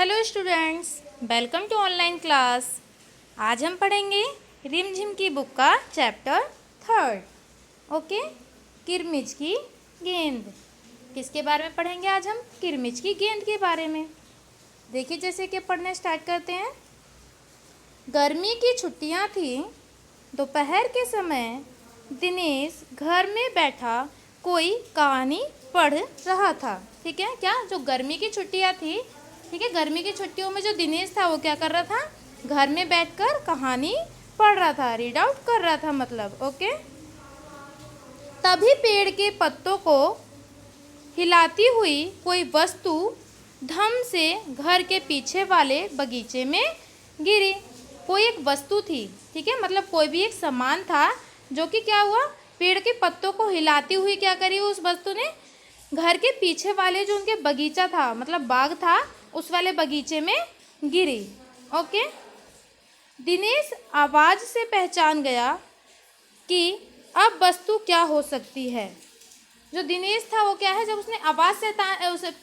Hello students, welcome to online class. आज हम पढ़ेंगे रिमझिम की बुक का चैप्टर 3। ओके, किरमिज की गेंद। किसके बारे में पढ़ेंगे आज हम? किरमिज की गेंद के बारे में। देखिए, जैसे कि पढ़ने स्टार्ट करते हैं। गर्मी की छुट्टियां थी। दोपहर के समय दिनेश घर में बैठा कोई कहानी पढ़ रहा था। ठीक है, क्या जो गर्मी की छुट्टियां थी, ठीक है, गर्मी की छुट्टियों में जो दिनेश था वो क्या कर रहा था? घर में बैठकर कहानी पढ़ रहा था, रीड आउट कर रहा था मतलब। ओके, तभी पेड़ के पत्तों को हिलाती हुई कोई वस्तु धम से घर के पीछे वाले बगीचे में गिरी। कोई एक वस्तु थी, ठीक है, मतलब कोई भी एक सामान था जो कि क्या हुआ, पेड़ के पत्तों को हिलाती हुई क्या करी उस वस्तु ने, घर के पीछे वाले जो उनके बगीचा था, मतलब बाग था, उस वाले बगीचे में गिरी। ओके, दिनेश आवाज़ से पहचान गया कि अब वस्तु क्या हो सकती है। जो दिनेश था वो क्या है, जब उसने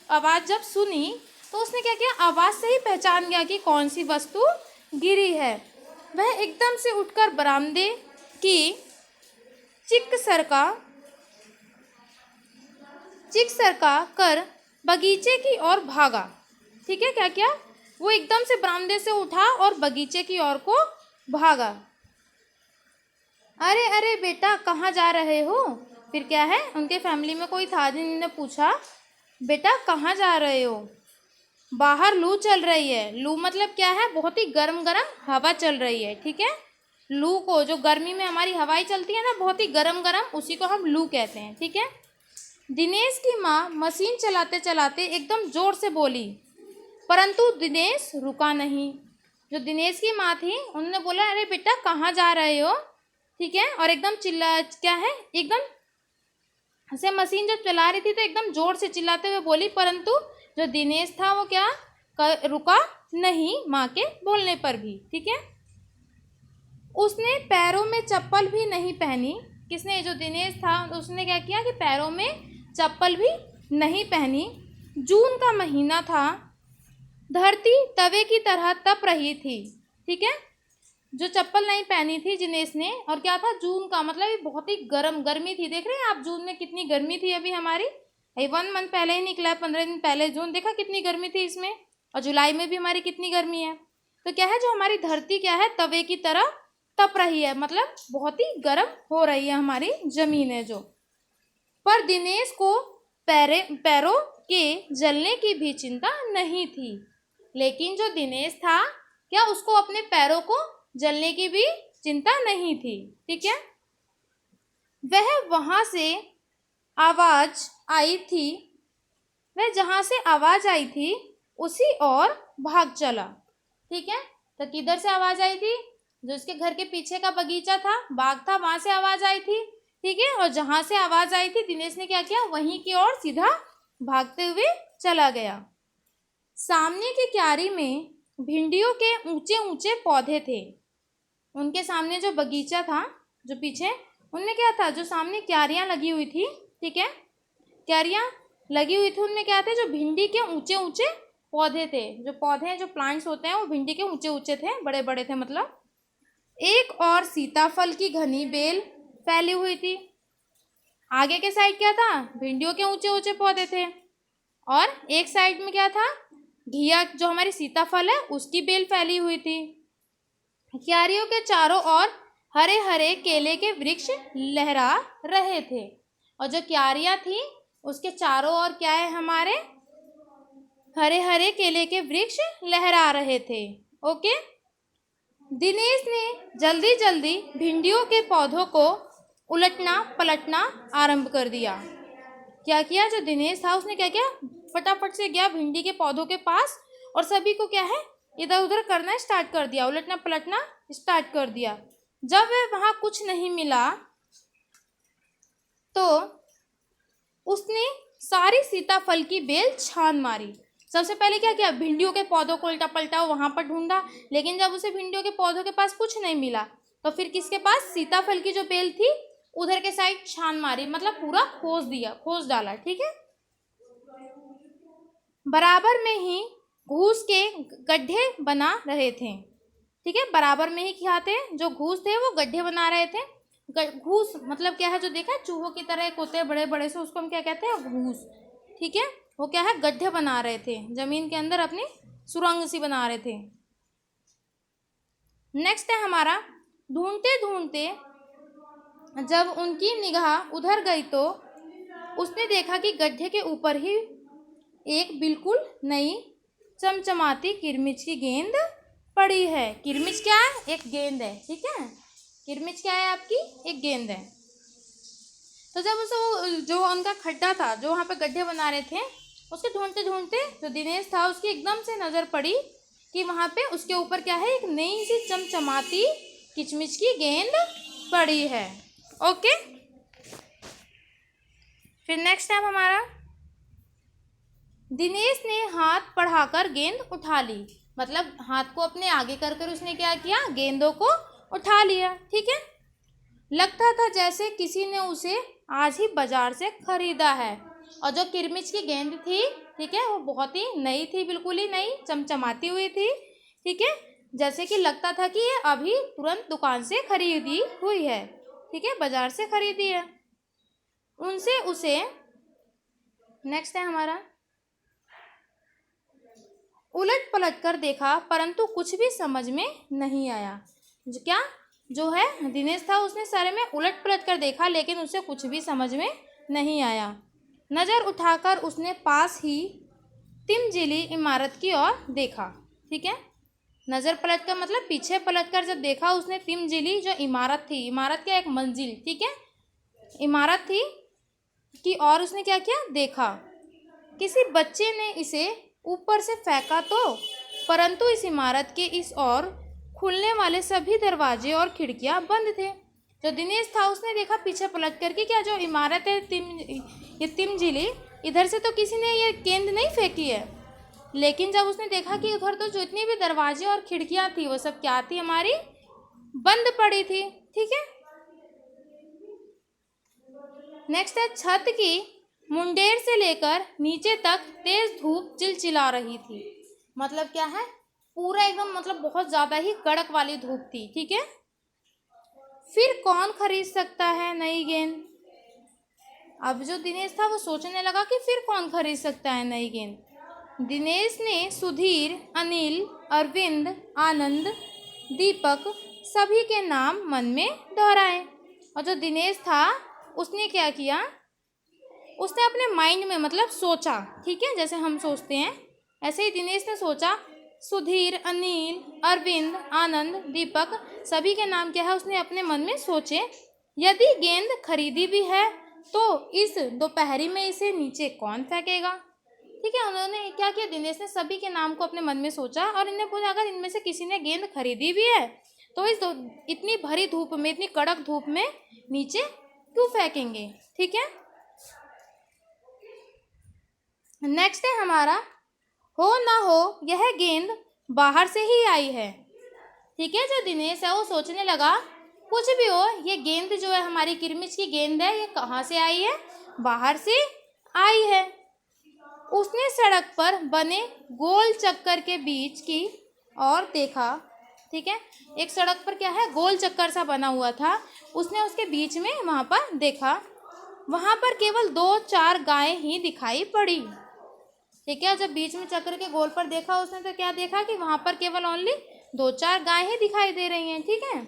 आवाज़ जब सुनी तो उसने क्या किया, आवाज़ से ही पहचान गया कि कौन सी वस्तु गिरी है। वह एकदम से उठकर बरामदे की चिक सरका कर बगीचे की ओर भागा। ठीक है, क्या क्या, वो एकदम से बरामदे से उठा और बगीचे की ओर को भागा। अरे अरे बेटा, कहाँ जा रहे हो? फिर क्या है, उनके फैमिली में कोई था जिन्होंने पूछा, बेटा कहाँ जा रहे हो? बाहर लू चल रही है। लू मतलब क्या है, बहुत ही गर्म गर्म हवा चल रही है। ठीक है, लू को, जो गर्मी में हमारी हवाएं चलती है ना, बहुत ही गर्म गर्म, उसी को हम लू कहते हैं। ठीक है, दिनेश की माँ मशीन चलाते चलाते एकदम जोर से बोली, परंतु दिनेश रुका नहीं। जो दिनेश की माँ थी उन्होंने बोला, अरे बेटा कहाँ जा रहे हो? ठीक है, और एकदम क्या है, एकदम से मशीन जब चला रही थी तो एकदम जोर से चिल्लाते हुए बोली, परंतु जो दिनेश था वो क्या रुका नहीं माँ के बोलने पर भी। ठीक है, उसने पैरों में चप्पल भी नहीं पहनी। किसने? जो दिनेश था उसने क्या किया कि पैरों में चप्पल भी नहीं पहनी। जून का महीना था, धरती तवे की तरह तप रही थी। ठीक है, जो चप्पल नहीं पहनी थी दिनेश ने, और क्या था, जून का मतलब ये बहुत ही गर्मी थी। देख रहे हैं आप जून में कितनी गर्मी थी अभी हमारी, 1 मंथ पहले ही निकला है, 15 दिन पहले जून, देखा कितनी गर्मी थी इसमें। और जुलाई में भी हमारी कितनी गर्मी है। तो क्या है, जो हमारी धरती क्या है, तवे की तरह तप रही है, मतलब बहुत ही गर्म हो रही है हमारी जमीन है जो। पर दिनेश को पैरों के जलने की भी चिंता नहीं थी। लेकिन जो दिनेश था क्या, उसको अपने पैरों को जलने की भी चिंता नहीं थी। ठीक है, वह वहां से आवाज आई थी, वह जहां से आवाज आई थी उसी ओर भाग चला। ठीक है, तो किधर से आवाज आई थी? जो उसके घर के पीछे का बगीचा था, बाग था, वहां से आवाज आई थी। ठीक है, और जहां से आवाज आई थी दिनेश ने क्या किया, वहीं की ओर सीधा भागते हुए चला गया। सामने की क्यारी में भिंडियों के ऊंचे ऊंचे पौधे थे। उनके सामने जो बगीचा था, जो पीछे, उनमें क्या था, जो सामने क्यारियां लगी हुई थी, ठीक है, क्यारियां लगी हुई थी, उनमें क्या थे, जो भिंडी के ऊंचे ऊंचे पौधे थे। जो पौधे हैं, जो प्लांट्स होते हैं, वो भिंडी के ऊंचे ऊंचे थे, बड़े बड़े थे मतलब। एक और सीताफल की घनी बेल फैली हुई थी। आगे के साइड क्या था, भिंडियों के ऊंचे ऊंचे पौधे थे, और एक साइड में क्या था, घिया, जो हमारी सीताफल है उसकी बेल फैली हुई थी। क्यारियों के चारों ओर हरे हरे केले के वृक्ष लहरा रहे थे। और जो क्यारियां थी उसके चारों ओर क्या है, हमारे हरे हरे केले के वृक्ष लहरा रहे थे। ओके, दिनेश ने जल्दी जल्दी भिंडियों के पौधों को उलटना पलटना आरंभ कर दिया। क्या किया, जो दिनेश था उसने क्या किया, फटाफट से गया भिंडी के पौधों के पास और सभी को क्या है, इधर उधर करना स्टार्ट कर दिया, उलटना पलटना स्टार्ट कर दिया। जब वह वहां कुछ नहीं मिला तो उसने सारी सीताफल की बेल छान मारी। सबसे पहले क्या किया, भिंडियों के पौधों को उल्टा पलटा वहां पर ढूंढा, लेकिन जब उसे भिंडियों के पौधों के पास कुछ नहीं मिला तो फिर किसके पास, सीताफल की जो बेल थी उधर के साइड छान मारी, मतलब पूरा खोज डाला। ठीक है, बराबर में ही घूस के गड्ढे बना रहे थे। ठीक है, बराबर में ही क्या थे, जो घूस थे वो गड्ढे बना रहे थे। घूस मतलब क्या है, जो देखा है चूहों की तरह एक होते हैं बड़े बड़े से, उसको हम क्या कहते हैं, घूस। ठीक है, वो क्या है, गड्ढे बना रहे थे, जमीन के अंदर अपनी सुरंग सी बना रहे थे। नेक्स्ट है हमारा, ढूंढते ढूंढते जब उनकी निगाह उधर गई तो उसने देखा कि गड्ढे के ऊपर ही एक बिल्कुल नई चमचमाती किरमिच की गेंद पड़ी है। किरमिच क्या है, एक गेंद है। ठीक है, किरमिच क्या है आपकी, एक गेंद है। तो जब उसे जो उनका खड्डा था, जो वहाँ पे गड्ढे बना रहे थे, उसके ढूंढते ढूंढते जो दिनेश था उसकी एकदम से नज़र पड़ी कि वहाँ पे उसके ऊपर क्या है, एक नई सी चमचमाती किचमिच की गेंद पड़ी है। ओके, फिर नेक्स्ट टाइम हमारा, दिनेश ने हाथ बढ़ाकर गेंद उठा ली। मतलब हाथ को अपने आगे कर कर उसने क्या किया, गेंदों को उठा लिया। ठीक है, लगता था जैसे किसी ने उसे आज ही बाजार से खरीदा है। और जो किरमिच की गेंद थी, ठीक है, वो बहुत ही नई थी, बिल्कुल ही नई, चमचमाती हुई थी। ठीक है, जैसे कि लगता था कि ये अभी तुरंत दुकान से खरीदी हुई है। ठीक है, बाजार से खरीदी है। उनसे उसे, नेक्स्ट है हमारा, उलट पलट कर देखा परंतु कुछ भी समझ में नहीं आया। जो है दिनेश था, उसने सारे में उलट पलट कर देखा लेकिन उसे कुछ भी समझ में नहीं आया। नज़र उठाकर उसने पास ही तिमजिली इमारत की ओर देखा। ठीक है, नज़र पलट कर मतलब पीछे पलट कर जब देखा उसने तिमजिली, जो इमारत थी, इमारत क्या, एक मंजिल, ठीक है, इमारत थी कि, और उसने क्या किया, देखा। किसी बच्चे ने इसे ऊपर से फेंका तो, परंतु इस इमारत के इस ओर खुलने वाले सभी दरवाजे और खिड़कियां बंद थे। जो दिनेश था उसने देखा पीछे पलट करके, क्या जो इमारत है ये तिमजिली, इधर से तो किसी ने ये गेंद नहीं फेंकी है। लेकिन जब उसने देखा कि उधर तो जितनी भी दरवाजे और खिड़कियां थी वो सब क्या थी, हमारी बंद पड़ी थी। ठीक है, नेक्स्ट है, छत की मुंडेर से लेकर नीचे तक तेज धूप चिलचिला रही थी। मतलब क्या है, पूरा एकदम मतलब बहुत ज़्यादा ही कड़क वाली धूप थी। ठीक है, फिर कौन खरीद सकता है नई गेंद। अब जो दिनेश था वो सोचने लगा कि फिर कौन खरीद सकता है नई गेंद। दिनेश ने सुधीर, अनिल, अरविंद, आनंद, दीपक सभी के नाम मन में दोहराए। और जो दिनेश था उसने क्या किया, उसने अपने माइंड में मतलब सोचा। ठीक है, जैसे हम सोचते हैं ऐसे ही दिनेश ने सोचा। सुधीर, अनिल, अरविंद, आनंद, दीपक सभी के नाम क्या है उसने अपने मन में सोचे। यदि गेंद खरीदी भी है तो इस दोपहरी में इसे नीचे कौन फेंकेगा। ठीक है, उन्होंने क्या किया, दिनेश ने सभी के नाम को अपने मन में सोचा और इन्हें पूछा अगर इनमें से किसी ने गेंद खरीदी भी है तो इतनी भरी धूप में, इतनी कड़क धूप में नीचे क्यों फेंकेंगे। ठीक है, नेक्स्ट है हमारा, हो ना हो यह गेंद बाहर से ही आई है। ठीक है, जो दिनेश है वो सोचने लगा कुछ भी हो, ये गेंद जो है हमारी किरमिच की गेंद है, ये कहाँ से आई है, बाहर से आई है। उसने सड़क पर बने गोल चक्कर के बीच की और देखा। ठीक है, एक सड़क पर क्या है, गोल चक्कर सा बना हुआ था, उसने उसके बीच में वहाँ पर देखा। वहाँ पर केवल 2-4 गायें ही दिखाई पड़ी। ठीक है, जब बीच में चक्कर के गोल पर देखा उसने तो क्या देखा कि वहाँ पर केवल ओनली 2-4 गायें ही दिखाई दे रही हैं। ठीक है,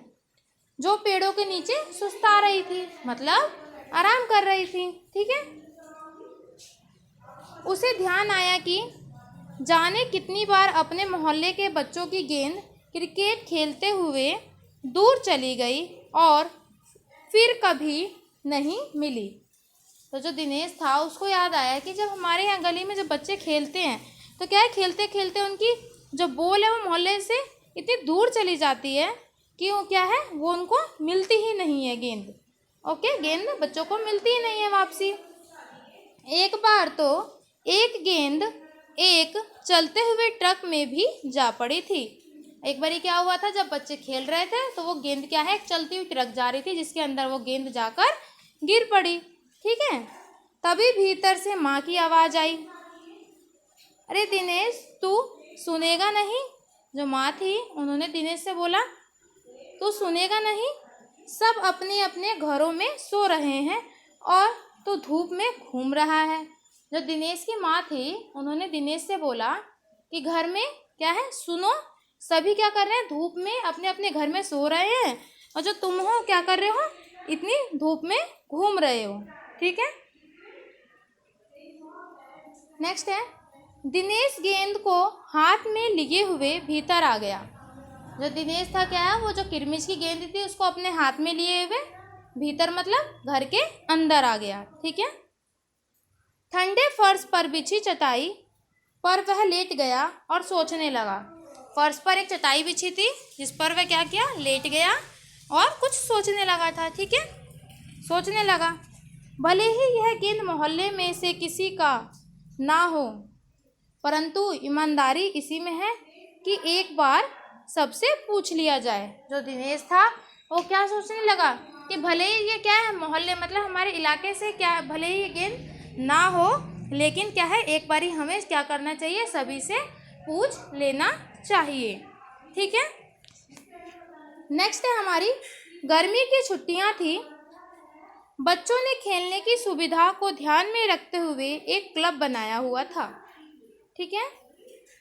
जो पेड़ों के नीचे सुस्ता रही थी, मतलब आराम कर रही थी। ठीक है, उसे ध्यान आया कि जाने कितनी बार अपने मोहल्ले के बच्चों की गेंद क्रिकेट खेलते हुए दूर चली गई और फिर कभी नहीं मिली। तो जो दिनेश था उसको याद आया कि जब हमारे यहाँ गली में जब बच्चे खेलते हैं तो क्या है, खेलते खेलते उनकी जो बॉल है वो मोहल्ले से इतनी दूर चली जाती है कि वो क्या है, वो उनको मिलती ही नहीं है गेंद। ओके, गेंद बच्चों को मिलती ही नहीं है वापसी। एक बार तो एक गेंद एक चलते हुए ट्रक में भी जा पड़ी थी। एक बारी क्या हुआ था, जब बच्चे खेल रहे थे तो वो गेंद क्या है, एक चलती हुई ट्रक जा रही थी जिसके अंदर वो गेंद जाकर गिर पड़ी। ठीक है, तभी भीतर से माँ की आवाज़ आई, अरे दिनेश तू सुनेगा नहीं। जो माँ थी उन्होंने दिनेश से बोला, तू सुनेगा नहीं, सब अपने अपने घरों में सो रहे हैं और तू धूप में घूम रहा है। जो दिनेश की माँ थी उन्होंने दिनेश से बोला कि घर में क्या है, सुनो, सभी क्या कर रहे हैं, धूप में अपने अपने घर में सो रहे हैं, और जो तुम हो क्या कर रहे हो, इतनी धूप में घूम रहे हो। ठीक है। नेक्स्ट है, दिनेश गेंद को हाथ में लिए हुए भीतर आ गया। जो दिनेश था क्या है, वो जो किरमिश की गेंद थी उसको अपने हाथ में लिए हुए भीतर मतलब घर के अंदर आ गया। ठीक है। ठंडे फर्श पर बिछी चटाई पर वह लेट गया और सोचने लगा। फर्श पर एक चटाई बिछी थी जिस पर वह क्या किया, लेट गया और कुछ सोचने लगा था। ठीक है, सोचने लगा। भले ही यह गेंद मोहल्ले में से किसी का ना हो, परंतु ईमानदारी इसी में है कि एक बार सबसे पूछ लिया जाए। जो दिनेश था वो क्या सोचने लगा कि भले ही ये क्या है, मोहल्ले मतलब हमारे इलाके से क्या, भले ही ये गेंद ना हो, लेकिन क्या है, एक बार ही हमें क्या करना चाहिए, सभी से पूछ लेना चाहिए। ठीक है। नेक्स्ट है हमारी, गर्मी की छुट्टियां थी। बच्चों ने खेलने की सुविधा को ध्यान में रखते हुए एक क्लब बनाया हुआ था। ठीक है।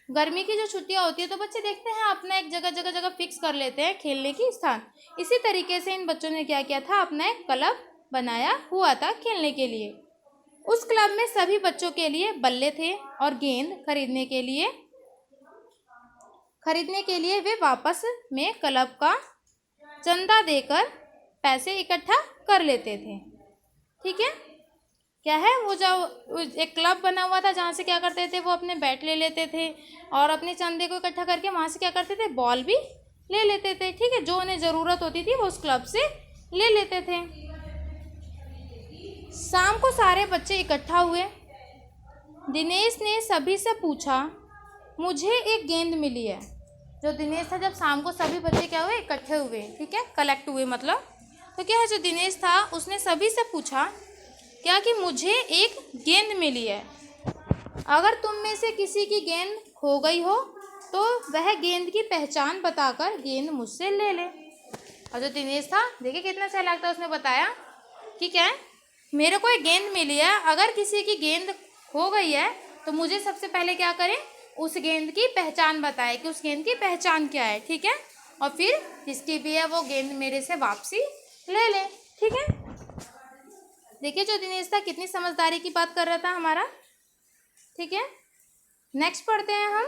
गर्मी की जो छुट्टियां होती है तो बच्चे देखते हैं अपना एक जगह फिक्स कर लेते हैं खेलने की स्थान। इसी तरीके से इन बच्चों ने क्या किया था, अपना एक क्लब बनाया हुआ था खेलने के लिए। उस क्लब में सभी बच्चों के लिए बल्ले थे और गेंद खरीदने के लिए वे वापस में क्लब का चंदा देकर पैसे इकट्ठा कर लेते थे। ठीक है। क्या है, वो जो एक क्लब बना हुआ था जहाँ से क्या करते थे, वो अपने बैट ले लेते थे और अपने चंदे को इकट्ठा करके वहाँ से क्या करते थे, बॉल भी ले लेते थे। ठीक है, जो उन्हें ज़रूरत होती थी वो उस क्लब से ले लेते थे। शाम को सारे बच्चे इकट्ठा हुए। दिनेश ने सभी से पूछा, मुझे एक गेंद मिली है। जो दिनेश था, जब शाम को सभी बच्चे क्या हुए, इकट्ठे हुए, ठीक है, कलेक्ट हुए मतलब, तो क्या है, जो दिनेश था उसने सभी से पूछा क्या कि मुझे एक गेंद मिली है। अगर तुम में से किसी की गेंद खो गई हो तो वह गेंद की पहचान बताकर गेंद मुझसे ले ले। और जो दिनेश था, देखिए कितना चालाक था, उसने बताया कि क्या है, मेरे को एक गेंद मिली है, अगर किसी की गेंद खो गई है तो मुझे सबसे पहले क्या करें, उस गेंद की पहचान बताए कि उस गेंद की पहचान क्या है। ठीक है, और फिर जिसकी भी है वो गेंद मेरे से वापसी ले ले। ठीक है। देखिए जो दिनेश था कितनी समझदारी की बात कर रहा था हमारा। ठीक है। नेक्स्ट पढ़ते हैं हम।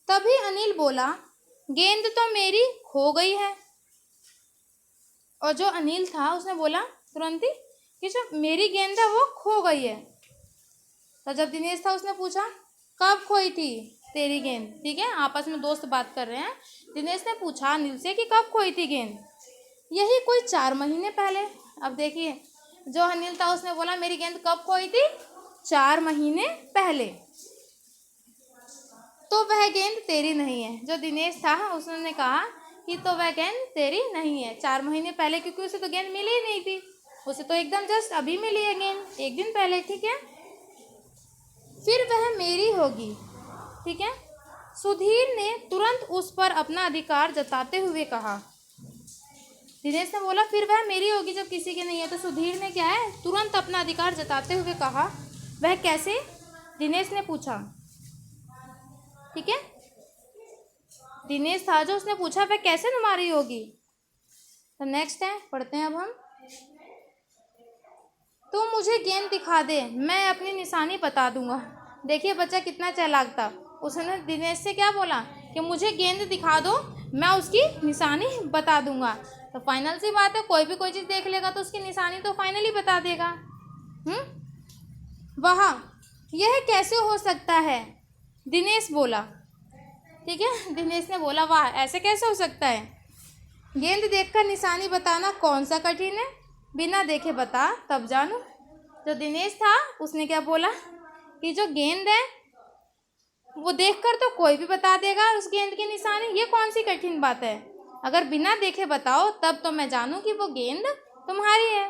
तभी अनिल बोला, गेंद तो मेरी खो गई है। और जो अनिल था उसने बोला तुरंत ही कि जो मेरी गेंद है वो खो गई है। तो जब दिनेश था उसने पूछा, कब खोई थी तेरी गेंद। ठीक है, आपस में दोस्त बात कर रहे हैं। दिनेश ने पूछा अनिल से कि कब खोई थी गेंद। यही कोई 4 महीने पहले। अब देखिए जो अनिल था उसने बोला मेरी गेंद कब खोई थी, 4 महीने पहले। तो वह गेंद तेरी नहीं है। जो दिनेश था उसने कहा कि तो वह गेंद तेरी नहीं है 4 महीने पहले, क्योंकि उसे तो गेंद मिली ही नहीं थी, उसे तो एकदम जस्ट अभी मिली है गेंद, एक दिन पहले। ठीक है, फिर वह मेरी होगी। ठीक है। सुधीर ने तुरंत उस पर अपना अधिकार जताते हुए कहा। दिनेश ने बोला फिर वह मेरी होगी जब किसी की नहीं है, तो सुधीर ने क्या है, तुरंत अपना अधिकार जताते हुए कहा। वह कैसे, दिनेश ने पूछा। ठीक है, दिनेश था जो उसने पूछा वह कैसे तुम्हारी होगी। तो नेक्स्ट है, पढ़ते हैं अब हम। तो मुझे गेंद दिखा दे, मैं अपनी निशानी बता दूंगा। देखिए बच्चा कितना चालाक था, उसने दिनेश से क्या बोला कि मुझे गेंद दिखा दो, मैं उसकी निशानी बता दूंगा। तो फाइनल सी बात है, कोई भी कोई चीज़ देख लेगा तो उसकी निशानी तो फाइनली बता देगा। वाह, यह कैसे हो सकता है, दिनेश बोला। ठीक है, दिनेश ने बोला वाह, ऐसे कैसे हो सकता है, गेंद देखकर निशानी बताना कौन सा कठिन है, बिना देखे बता तब जानू। जो दिनेश था उसने क्या बोला कि जो गेंद है वो देखकर तो कोई भी बता देगा उस गेंद की निशानी, ये कौन सी कठिन बात है, अगर बिना देखे बताओ तब तो मैं जानूं कि वो गेंद तुम्हारी है।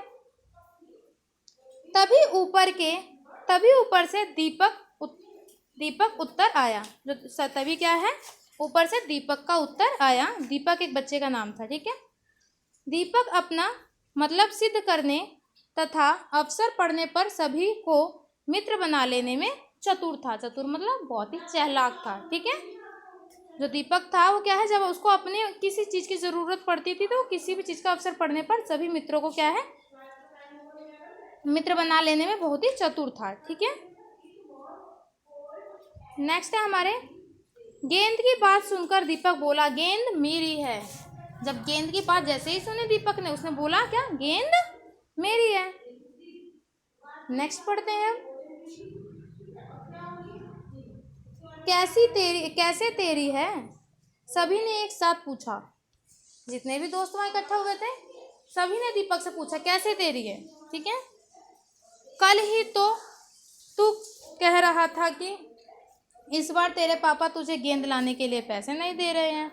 तभी ऊपर से दीपक उत्तर आया। जो तभी क्या है, ऊपर से दीपक का उत्तर आया। दीपक एक बच्चे का नाम था, ठीक है। दीपक अपना मतलब सिद्ध करने तथा अवसर पड़ने पर सभी को मित्र बना लेने में चतुर था। चतुर मतलब बहुत ही चालाक था, ठीक है। जो दीपक था वो क्या है, जब उसको अपने किसी चीज़ की ज़रूरत पड़ती थी तो किसी भी चीज़ का अवसर पड़ने पर सभी मित्रों को क्या है, मित्र बना लेने में बहुत ही चतुर था, ठीक है। नेक्स्ट है हमारे, गेंद की बात सुनकर दीपक बोला, गेंद मेरी है। जब गेंद की बात जैसे ही सुनी दीपक ने, उसने बोला क्या, गेंद मेरी है। नेक्स्ट पढ़ते हैं, कैसे तेरी है, सभी ने एक साथ पूछा। जितने भी दोस्त वहां इकट्ठा हुए थे सभी ने दीपक से पूछा कैसे तेरी है, ठीक है। कल ही तो तू कह रहा था कि इस बार तेरे पापा तुझे गेंद लाने के लिए पैसे नहीं दे रहे हैं,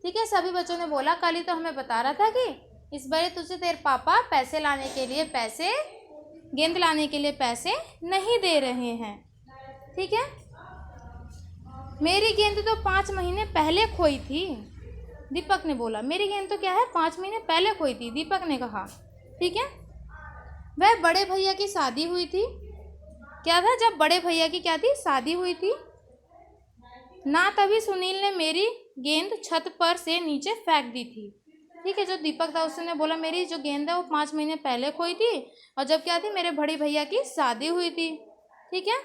ठीक है। सभी बच्चों ने बोला कल ही तो हमें बता रहा था कि इस बार तुझे तेरे पापा गेंद लाने के लिए पैसे नहीं दे रहे हैं, ठीक है। मेरी गेंद तो 5 महीने पहले खोई थी, दीपक ने बोला। मेरी गेंद तो क्या है, 5 महीने पहले खोई थी, दीपक ने कहा, ठीक है। वह बड़े भैया की शादी हुई थी, क्या था, जब बड़े भैया की क्या थी, शादी हुई थी ना, तभी सुनील ने मेरी गेंद छत पर से नीचे फेंक दी थी, ठीक है। जो दीपक था उसने बोला मेरी जो गेंद है वो 5 महीने पहले खोई थी और जब क्या थी, मेरे बड़े भैया की शादी हुई थी, ठीक है।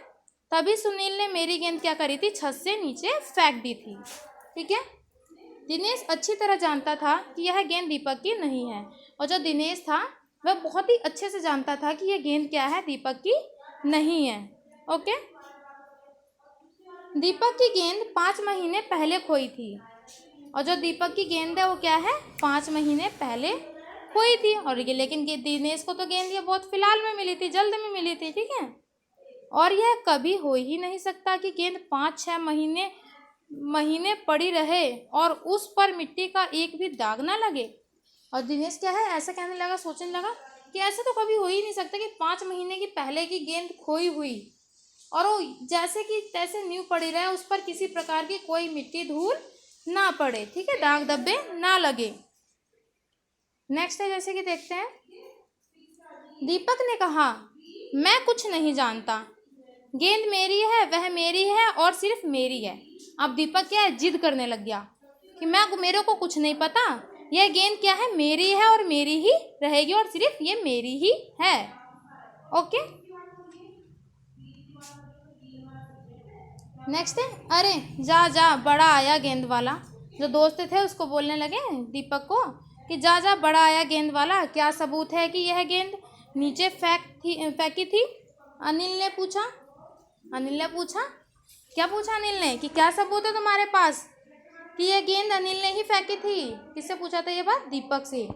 तभी सुनील ने मेरी गेंद क्या करी थी, छत से नीचे फेंक दी थी, ठीक है। दिनेश अच्छी तरह जानता था कि यह गेंद दीपक की नहीं है, और जो दिनेश था वह बहुत ही अच्छे से जानता था कि यह गेंद क्या है, दीपक की नहीं है, ओके। दीपक की गेंद 5 महीने पहले खोई थी, और जो दीपक की गेंद है वो क्या है, 5 महीने पहले खोई थी। और ये लेकिन दिनेश को तो गेंद ये बहुत फिलहाल में मिली थी, जल्द में मिली थी, ठीक है। और यह कभी हो ही नहीं सकता कि गेंद 5-6 महीने पड़ी रहे और उस पर मिट्टी का एक भी दाग ना लगे। और दिनेश क्या है, ऐसा कहने लगा, सोचने लगा कि ऐसा तो कभी हो ही नहीं सकता कि 5 महीने की पहले की गेंद खोई हुई और वो जैसे कि तैसे न्यू पड़ी रहे, उस पर किसी प्रकार की कोई मिट्टी धूल ना पड़े, ठीक है, दाग धब्बे ना लगे। नेक्स्ट है, जैसे कि देखते हैं, दीपक ने कहा मैं कुछ नहीं जानता, गेंद मेरी है, वह मेरी है और सिर्फ मेरी है। अब दीपक क्या है, जिद करने लग गया कि मेरे को कुछ नहीं पता, यह गेंद क्या है, मेरी है और मेरी ही रहेगी और सिर्फ ये मेरी ही है, ओके। नेक्स्ट है, अरे जा जा बड़ा आया गेंद वाला। जो दोस्त थे उसको बोलने लगे दीपक को कि जा जा बड़ा आया गेंद वाला, क्या सबूत है कि यह गेंद नीचे फेंकी थी। अनिल ने पूछा, क्या पूछा अनिल ने, कि क्या सबूत है तुम्हारे पास कि यह गेंद अनिल ने ही फेंकी थी। किससे पूछा था ये बात, दीपक से।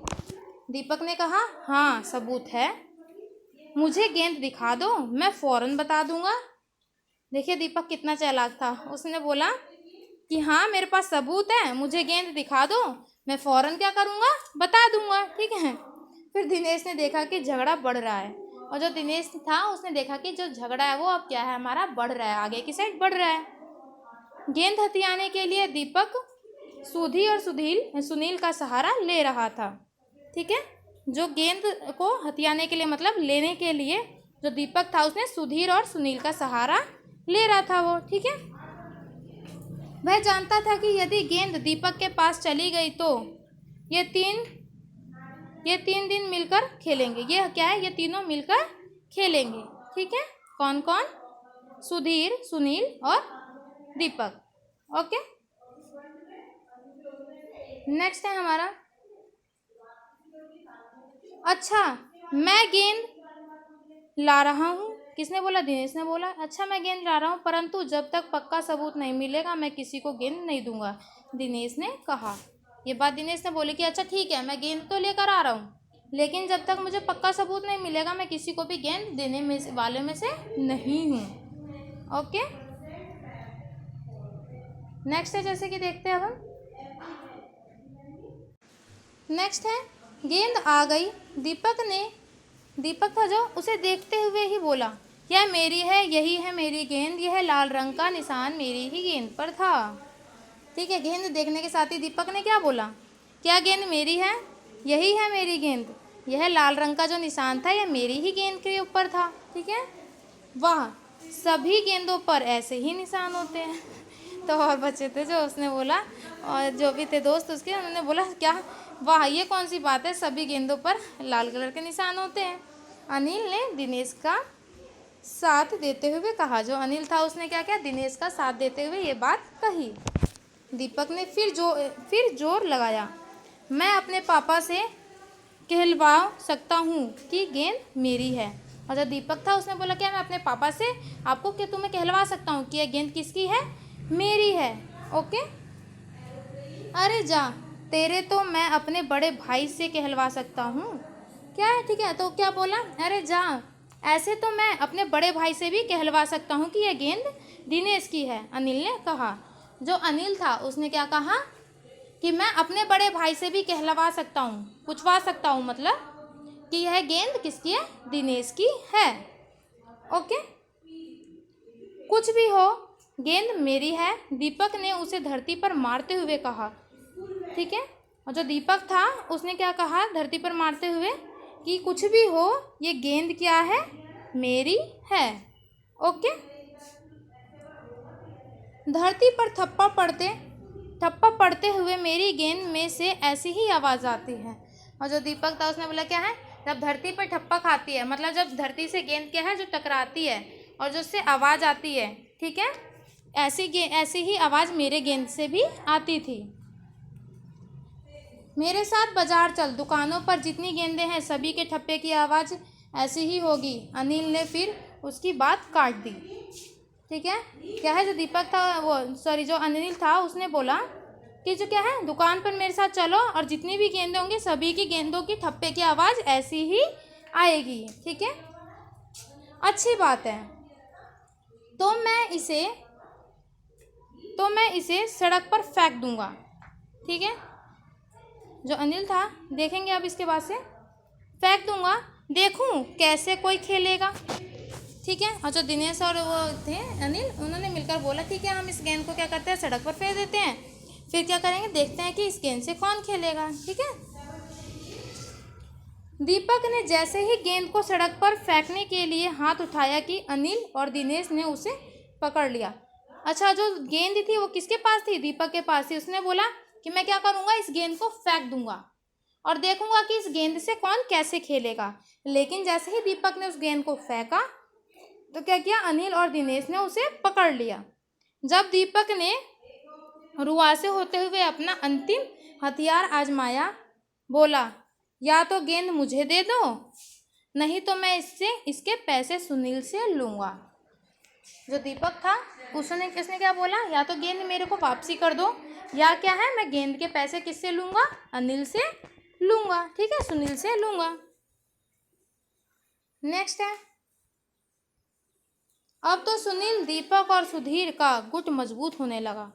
दीपक ने कहा हाँ सबूत है, मुझे गेंद दिखा दो, मैं फौरन बता दूंगा। देखिए दीपक कितना चालाक था, उसने बोला कि हाँ मेरे पास सबूत है, मुझे गेंद दिखा दो, मैं फौरन क्या करूँगा, बता दूंगा, ठीक है। फिर दिनेश ने देखा कि झगड़ा बढ़ रहा है, और जो दिनेश था उसने देखा कि जो झगड़ा है वो अब क्या है, हमारा बढ़ रहा है, आगे की साइड बढ़ रहा है। गेंद हथियाने के लिए दीपक सुधी और सुनील का सहारा ले रहा था, ठीक है। जो गेंद को हथियाने के लिए मतलब लेने के लिए जो दीपक था उसने सुधीर और सुनील का सहारा ले रहा था वो, ठीक है। वह जानता था कि यदि गेंद दीपक के पास चली गई तो ये तीन दिन मिलकर खेलेंगे। ये क्या है, ये तीनों मिलकर खेलेंगे, ठीक है। कौन कौन, सुधीर, सुनील और दीपक, ओके। नेक्स्ट है हमारा, अच्छा मैं गेंद ला रहा हूँ। किसने बोला, दिनेश ने बोला, अच्छा मैं गेंद ला रहा हूँ, परंतु जब तक पक्का सबूत नहीं मिलेगा मैं किसी को गेंद नहीं दूंगा, दिनेश ने कहा। ये बात दिनेश ने बोली कि अच्छा ठीक है मैं गेंद तो लेकर आ रहा हूँ, लेकिन जब तक मुझे पक्का सबूत नहीं मिलेगा मैं किसी को भी गेंद देने वाले में से नहीं हूँ, ओके। नेक्स्ट है, जैसे कि देखते हैं हम, नेक्स्ट है, गेंद आ गई। दीपक था जो उसे देखते हुए ही बोला यह मेरी है, यही है मेरी गेंद, यह लाल रंग का निशान मेरी ही गेंद पर था। ठीक है, गेंद देखने के साथ ही दीपक ने क्या बोला, क्या गेंद मेरी है, यही है मेरी गेंद, यह लाल रंग का जो निशान था यह मेरी ही गेंद के ऊपर था। ठीक है, वाह, सभी गेंदों पर ऐसे ही निशान होते हैं। तो और बच्चे थे जो उसने बोला, और जो भी थे दोस्त उसके, उन्होंने बोला क्या, वाह ये कौन सी बात है, सभी गेंदों पर लाल कलर के निशान होते हैं। अनिल ने दिनेश का साथ देते हुए कहा, जो अनिल था उसने क्या किया, दिनेश का साथ देते हुए ये बात कही। दीपक ने फिर जोर लगाया, मैं अपने पापा से कहलवा सकता हूँ कि गेंद मेरी है। और जो दीपक था उसने बोला, क्या मैं अपने पापा से आपको क्या तुम्हें कहलवा सकता हूँ कि यह गेंद किसकी है, मेरी है। ओके, अरे जा, तेरे तो मैं अपने बड़े भाई से कहलवा सकता हूँ। क्या है, ठीक है, तो क्या बोला, अरे जा, ऐसे तो मैं अपने बड़े भाई से भी कहलवा सकता हूँ कि यह गेंद दिनेश की है, अनिल ने कहा। जो अनिल था उसने क्या कहा कि मैं अपने बड़े भाई से भी कहलवा सकता हूँ, पूछवा सकता हूँ, मतलब कि यह गेंद किसकी है, दिनेश की है। ओके, कुछ भी हो, गेंद मेरी है, दीपक ने उसे धरती पर मारते हुए कहा। ठीक है, और जो दीपक था उसने क्या कहा धरती पर मारते हुए, कि कुछ भी हो ये गेंद क्या है, मेरी है। ओके, धरती पर थप्पा पड़ते हुए मेरी गेंद में से ऐसी ही आवाज़ आती है। और जो दीपक था उसने बोला, क्या है, जब धरती पर ठप्पा खाती है, मतलब जब धरती से गेंद क्या है जो टकराती है और जो उससे आवाज़ आती है, ठीक है, ऐसी ही आवाज़ मेरे गेंद से भी आती थी। मेरे साथ बाजार चल, दुकानों पर जितनी गेंदें हैं सभी के ठप्पे की आवाज़ ऐसी ही होगी। अनिल ने फिर उसकी बात काट दी। ठीक है, क्या है, जो दीपक था जो अनिल था उसने बोला कि जो क्या है, दुकान पर मेरे साथ चलो और जितनी भी गेंदें होंगी सभी की गेंदों की ठप्पे की आवाज़ ऐसी ही आएगी। ठीक है, अच्छी बात है, तो मैं इसे सड़क पर फेंक दूंगा। ठीक है, जो अनिल था, देखेंगे अब इसके बाद से, फेंक दूंगा, देखूं कैसे कोई खेलेगा। ठीक है, और जो दिनेश और वो थे अनिल, उन्होंने मिलकर बोला, ठीक है हम इस गेंद को क्या करते हैं, सड़क पर फेंक देते हैं, फिर क्या करेंगे, देखते हैं कि इस गेंद से कौन खेलेगा। ठीक है, दीपक ने जैसे ही गेंद को सड़क पर फेंकने के लिए हाथ उठाया कि अनिल और दिनेश ने उसे पकड़ लिया। अच्छा, जो गेंद थी वो किसके पास थी, दीपक के पास थी। उसने बोला कि मैं क्या करूँगा, इस गेंद को फेंक दूंगा और देखूंगा कि इस गेंद से कौन कैसे खेलेगा। लेकिन जैसे ही दीपक ने उस गेंद को फेंका तो क्या किया, अनिल और दिनेश ने उसे पकड़ लिया। जब दीपक ने रुआसे होते हुए अपना अंतिम हथियार आजमाया, बोला, या तो गेंद मुझे दे दो, नहीं तो मैं इसके पैसे सुनील से लूँगा। जो दीपक था उसने क्या बोला, या तो गेंद मेरे को वापसी कर दो, या क्या है, मैं गेंद के पैसे किससे लूँगा, अनिल से लूँगा। ठीक है, सुनील से लूँगा। नेक्स्ट है, अब तो सुनील, दीपक और सुधीर का गुट मजबूत होने लगा।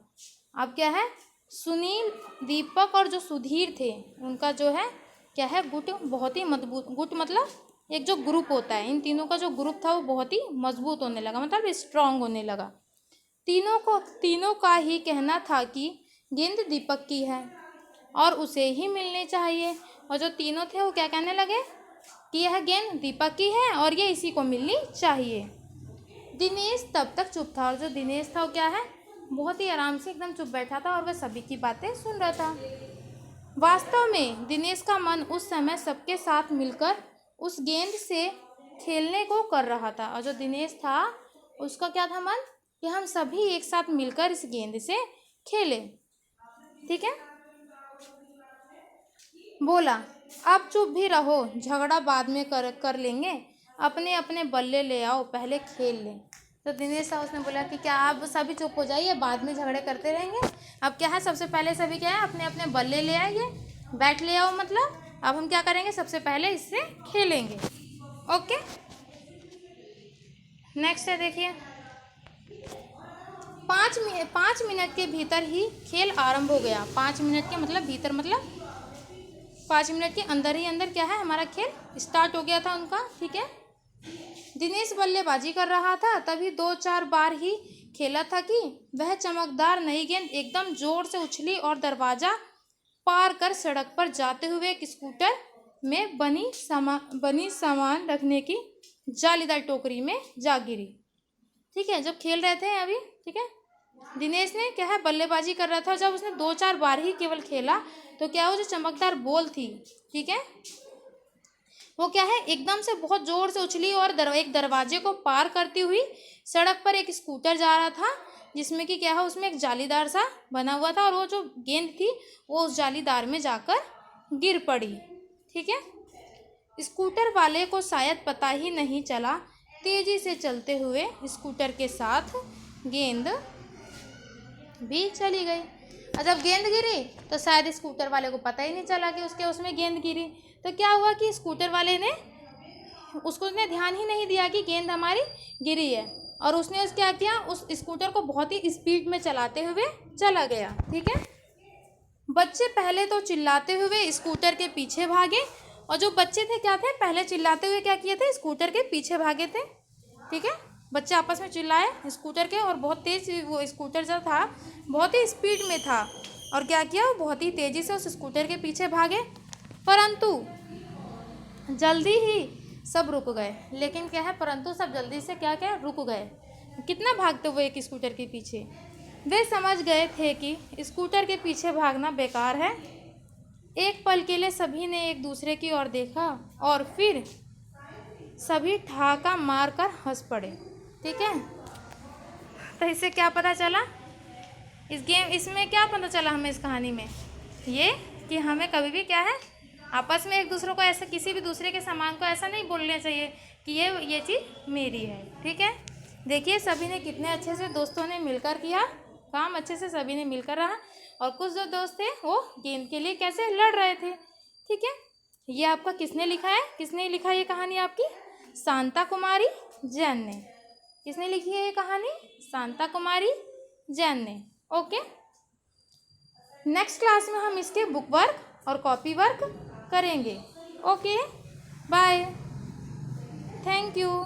अब क्या है, सुनील, दीपक और जो सुधीर थे उनका जो है क्या है, गुट बहुत ही मजबूत, गुट मतलब एक जो ग्रुप होता है, इन तीनों का जो ग्रुप था वो बहुत ही मजबूत होने लगा, मतलब स्ट्रांग होने लगा। तीनों का ही कहना था कि गेंद दीपक की है और उसे ही मिलनी चाहिए। और जो तीनों थे वो क्या कहने लगे कि यह गेंद दीपक की है और ये इसी को मिलनी चाहिए। दिनेश तब तक चुप था, और जो दिनेश था वो क्या है, बहुत ही आराम से एकदम चुप बैठा था और वह सभी की बातें सुन रहा था। वास्तव में दिनेश का मन उस समय सबके साथ मिलकर उस गेंद से खेलने को कर रहा था। और जो दिनेश था उसका क्या था मन, कि हम सभी एक साथ मिलकर इस गेंद से खेलें। ठीक है, बोला, अब चुप भी रहो, झगड़ा बाद में कर लेंगे, अपने अपने बल्ले ले आओ, पहले खेल लें। तो दिनेश था उसने बोला कि क्या आप सभी चुप हो जाइए, बाद में झगड़े करते रहेंगे। अब क्या है, सबसे पहले सभी क्या है, अपने अपने बल्ले ले आइए, बैट ले आओ, मतलब अब हम क्या करेंगे, सबसे पहले इससे खेलेंगे। ओके, नेक्स्ट है, देखिए, 5 मिनट के भीतर ही खेल आरंभ हो गया। 5 मिनट के मतलब भीतर, मतलब 5 मिनट के अंदर ही अंदर क्या है, हमारा खेल स्टार्ट हो गया था उनका। ठीक है, दिनेश बल्लेबाजी कर रहा था, तभी 2-4 बार ही खेला था कि वह चमकदार नई गेंद एकदम जोर से उछली और दरवाजा पार कर सड़क पर जाते हुए एक स्कूटर में बनी सामान रखने की जालीदार टोकरी में जा गिरी। ठीक है, जब खेल रहे थे अभी, ठीक है, दिनेश ने क्या है बल्लेबाजी कर रहा था, जब उसने 2-4 बार ही केवल खेला तो क्या वो जो चमकदार बॉल थी, ठीक है, वो क्या है एकदम से बहुत जोर से उछली और एक दरवाजे को पार करती हुई सड़क पर एक स्कूटर जा रहा था, जिसमें कि क्या है उसमें एक जालीदार सा बना हुआ था और वो जो गेंद थी वो उस जालीदार में जाकर गिर पड़ी। ठीक है, स्कूटर वाले को शायद पता ही नहीं चला, तेजी से चलते हुए स्कूटर के साथ गेंद भी चली गई। और जब गेंद गिरी तो शायद स्कूटर वाले को पता ही नहीं चला कि उसमें गेंद गिरी। तो क्या हुआ कि स्कूटर वाले ने उसने ध्यान ही नहीं दिया कि गेंद हमारी गिरी है, और उसने क्या किया, उस स्कूटर को बहुत ही स्पीड में चलाते हुए चला गया। ठीक है, बच्चे पहले तो चिल्लाते हुए स्कूटर के पीछे भागे, और जो बच्चे थे क्या थे, पहले चिल्लाते हुए क्या किए थे, स्कूटर के पीछे भागे थे। ठीक है, बच्चे आपस में चिल्लाए स्कूटर के, और बहुत तेज वो स्कूटर जो था बहुत ही स्पीड में था, और क्या किया, वो बहुत ही तेज़ी से उस स्कूटर के पीछे भागे, परंतु जल्दी ही सब रुक गए। लेकिन क्या है, परंतु सब जल्दी से क्या क्या रुक गए। कितना भागते हुए एक स्कूटर के पीछे, वे समझ गए थे कि स्कूटर के पीछे भागना बेकार है। एक पल के लिए सभी ने एक दूसरे की ओर देखा और फिर सभी ठहाका मारकर हंस पड़े। ठीक है, तो इससे क्या पता चला, इसमें क्या पता चला हमें इस कहानी में, ये कि हमें कभी भी क्या है आपस में एक दूसरे को ऐसा, किसी भी दूसरे के सामान को ऐसा नहीं बोलना चाहिए कि ये चीज़ मेरी है। ठीक है, देखिए सभी ने कितने अच्छे से दोस्तों ने मिलकर किया काम, अच्छे से सभी ने मिलकर रहा, और कुछ जो दोस्त थे वो गेंद के लिए कैसे लड़ रहे थे। ठीक है, ये आपका किसने लिखा है, किसने लिखा ये कहानी आपकी, शांता कुमारी जैन ने। किसने लिखी है ये कहानी, शांता कुमारी जैन ने। ओके, नेक्स्ट क्लास में हम इसके बुक वर्क और कॉपी वर्क करेंगे। Okay, bye, thank you.